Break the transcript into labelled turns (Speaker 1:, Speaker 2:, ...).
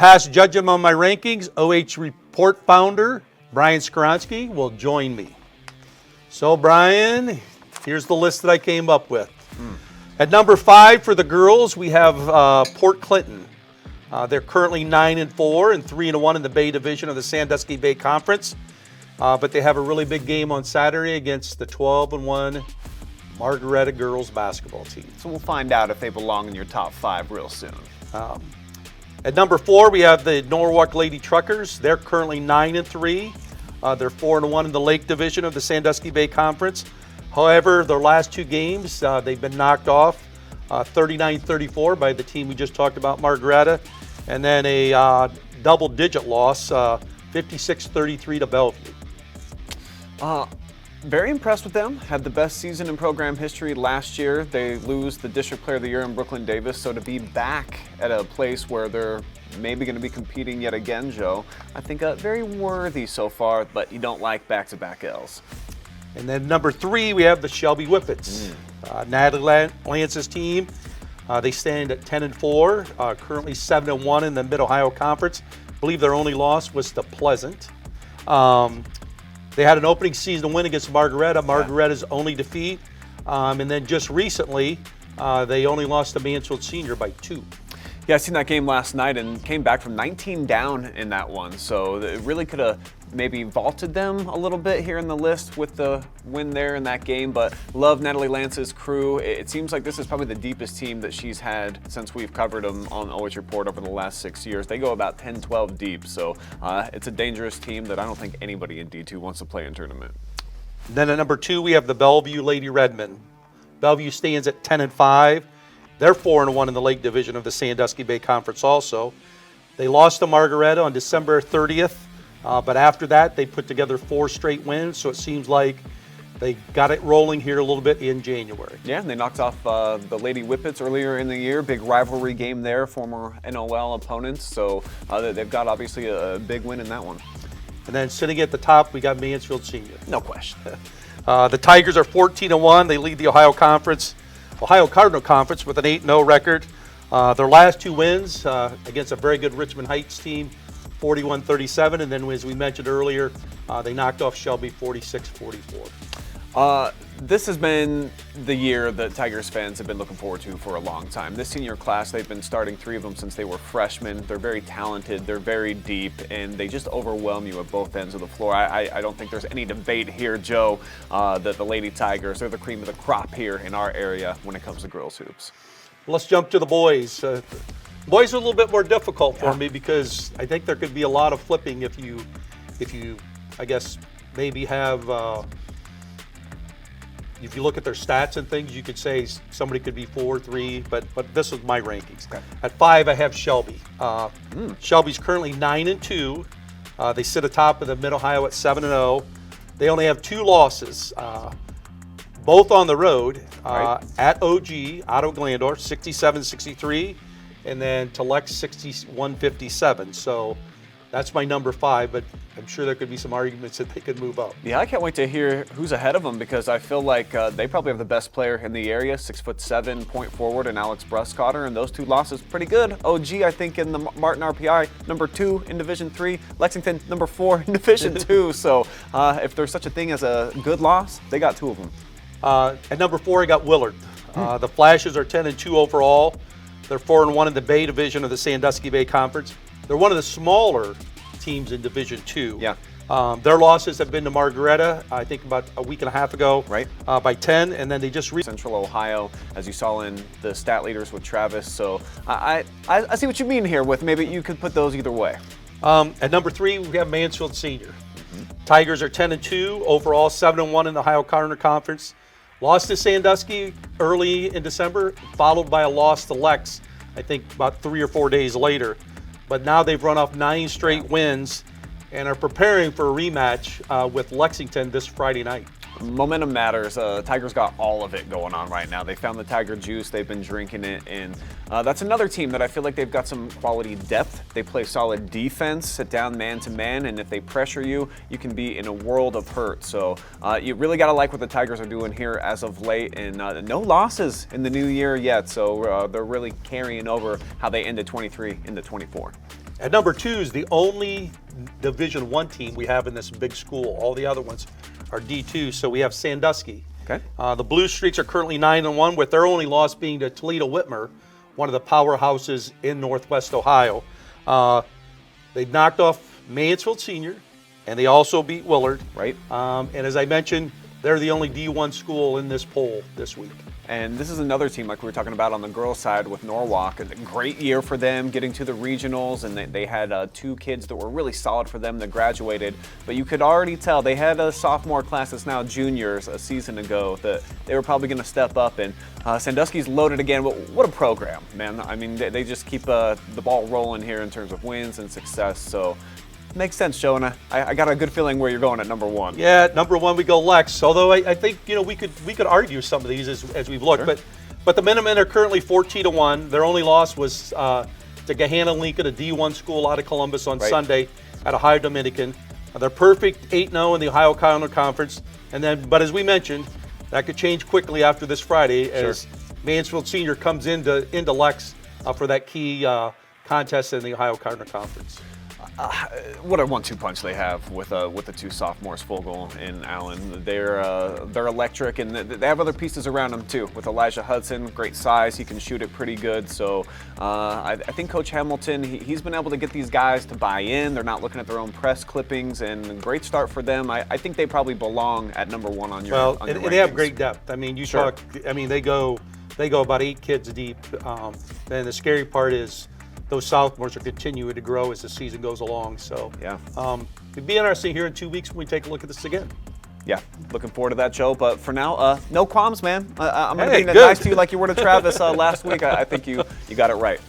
Speaker 1: past judging on my rankings, OH Report founder Brian Skowonski will join me. So Brian, here's the list that I came up with. At number 5 for the girls, we have Port Clinton. They're currently 9-4 and 3-1 in the Bay Division of the Sandusky Bay Conference. But they have a really big game on Saturday against the 12-1 Margaretta girls basketball team.
Speaker 2: So we'll find out if they belong in your top 5 real soon.
Speaker 1: At number 4, we have the Norwalk Lady Truckers. They're currently 9-3. They're 4-1 in the Lake Division of the Sandusky Bay Conference. However, their last 2 games, they've been knocked off 39-34 by the team we just talked about, Margaretta, and then a double-digit loss, 56-33 to Bellevue.
Speaker 2: Very impressed with them. Had the best season in program history last year. They lose the District Player of the Year in Brooklyn Davis, so to be back at a place where they're maybe going to be competing yet again, Joe, I think very worthy so far, but you don't like back-to-back L's.
Speaker 1: And then number 3, we have the Shelby Whippets. Natalie Lance's team, they stand at 10-4, currently 7-1 in the Mid-Ohio Conference. I believe their only loss was to Pleasant. They had an opening season win against Margaretta, Margaretta's only defeat. And then just recently, they only lost to Mansfield Senior by 2.
Speaker 2: Yeah, I seen that game last night and came back from 19 down in that one. So it really could have maybe vaulted them a little bit here in the list with the win there in that game. But love Natalie Lance's crew. It seems like this is probably the deepest team that she's had since we've covered them on OH Report over the last 6 years. They go about 10-12 deep. So it's a dangerous team that I don't think anybody in D2 wants to play in tournament.
Speaker 1: Then at number 2, we have the Bellevue Lady Redmen. Bellevue stands at 10-5. They're 4-1 in the Lake Division of the Sandusky Bay Conference also. They lost to Margaretta on December 30th, but after that they put together 4 straight wins, so it seems like they got it rolling here a little bit in January.
Speaker 2: Yeah, and they knocked off the Lady Whippets earlier in the year. Big rivalry game there, former NOL opponents, so they've got obviously a big win in that one.
Speaker 1: And then sitting at the top, we got Mansfield Senior.
Speaker 2: No question.
Speaker 1: The Tigers are 14-1. They lead the Ohio Cardinal Conference with an 8-0 record. Their last 2 wins against a very good Richmond Heights team, 41-37, and then as we mentioned earlier, they knocked off Shelby 46-44.
Speaker 2: This has been the year that Tigers fans have been looking forward to for a long time. This senior class, they've been starting 3 of them since they were freshmen. They're very talented, they're very deep, and they just overwhelm you at both ends of the floor. I don't think there's any debate here, Joe, that the Lady Tigers are the cream of the crop here in our area when it comes to girls hoops.
Speaker 1: Let's jump to the boys. Boys are a little bit more difficult for me because I think there could be a lot of flipping if you I guess, maybe have if you look at their stats and things, you could say somebody could be 4-3, but this is my rankings. Okay. At 5, I have Shelby. Shelby's currently 9-2. They sit atop of the Mid-Ohio at 7-0. They only have 2 losses, both on the road, at OG, Otto Glandorf, 67-63, and then to Lex, 61-57. So that's my number 5, but I'm sure there could be some arguments that they could move up.
Speaker 2: Yeah, I can't wait to hear who's ahead of them because I feel like they probably have the best player in the area, 6'7", point forward, and Alex Bruscotter, and those 2 losses pretty good. OG, I think, in the Martin RPI, number 2 in Division 3. Lexington, number 4 in Division 2. So if there's such a thing as a good loss, they got 2 of them.
Speaker 1: At number 4, I got Willard. The Flashes are 10-2 overall. They're 4-1 in the Bay Division of the Sandusky Bay Conference. They're one of the smaller teams in Division 2.
Speaker 2: Yeah.
Speaker 1: Their losses have been to Margaretta, I think about a week and a half ago, by 10, and then they just
Speaker 2: Central Ohio, as you saw in the stat leaders with Travis. So I see what you mean here with maybe you could put those either way.
Speaker 1: At number 3, we have Mansfield Senior. Tigers are 10-2 overall, 7-1 in the Ohio Cardinal Conference. Lost to Sandusky early in December, followed by a loss to Lex, I think about 3 or 4 days later. But now they've run off 9 straight wins and are preparing for a rematch with Lexington this Friday night.
Speaker 2: Momentum matters. Tigers got all of it going on right now. They found the Tiger juice. They've been drinking it. And that's another team that I feel like they've got some quality depth. They play solid defense, sit down man-to-man, and if they pressure you, you can be in a world of hurt. So you really got to like what the Tigers are doing here as of late. And no losses in the new year yet. So they're really carrying over how they ended 23 into 24.
Speaker 1: At number 2 is the only Division I team we have in this big school. All the other ones are D2. So we have Sandusky.
Speaker 2: Okay.
Speaker 1: The Blue Streaks are currently 9-1, with their only loss being to Toledo Whitmer, one of the powerhouses in Northwest Ohio. They knocked off Mansfield Senior, and they also beat Willard.
Speaker 2: Right.
Speaker 1: And as I mentioned, they're the only D1 school in this poll this week.
Speaker 2: And this is another team like we were talking about on the girls' side with Norwalk. A great year for them getting to the regionals, and they had 2 kids that were really solid for them that graduated. But you could already tell they had a sophomore class that's now juniors a season ago that they were probably going to step up. And Sandusky's loaded again. But what a program, man. I mean, they just keep the ball rolling here in terms of wins and success. So makes sense, Joe, and I got a good feeling where you're going at number 1.
Speaker 1: Yeah, at number 1 we go Lex. Although I think we could argue some of these as we've looked,
Speaker 2: Sure.
Speaker 1: but the Minutemen are currently 14-1. Their only loss was to Gahanna Lincoln, a D1 school out of Columbus on
Speaker 2: Right.
Speaker 1: Sunday at Ohio Dominican. They're perfect 8-0 in the Ohio Counter Conference, but as we mentioned, that could change quickly after this Friday as Mansfield Senior comes into Lex for that key contest in the Ohio Counter Conference.
Speaker 2: What a 1-2 punch they have with the 2 sophomores, Fogel and Allen. They're electric, and they have other pieces around them too. With Elijah Hudson, great size, he can shoot it pretty good. So I think Coach Hamilton, he's been able to get these guys to buy in. They're not looking at their own press clippings, and great start for them. I think they probably belong at number 1 on your.
Speaker 1: Well,
Speaker 2: on your
Speaker 1: and they have
Speaker 2: rankings.
Speaker 1: great depth. I mean,
Speaker 2: Sure.
Speaker 1: they go about 8 kids deep. And the scary part is those sophomores are continuing to grow as the season goes along. So
Speaker 2: Yeah.
Speaker 1: it'd be interesting here in 2 weeks when we take a look at this again.
Speaker 2: Yeah, looking forward to that, Joe. But for now, no qualms, man. I'm going to
Speaker 1: Hey,
Speaker 2: be
Speaker 1: good.
Speaker 2: nice to you like you were to Travis last week. I think you got it right.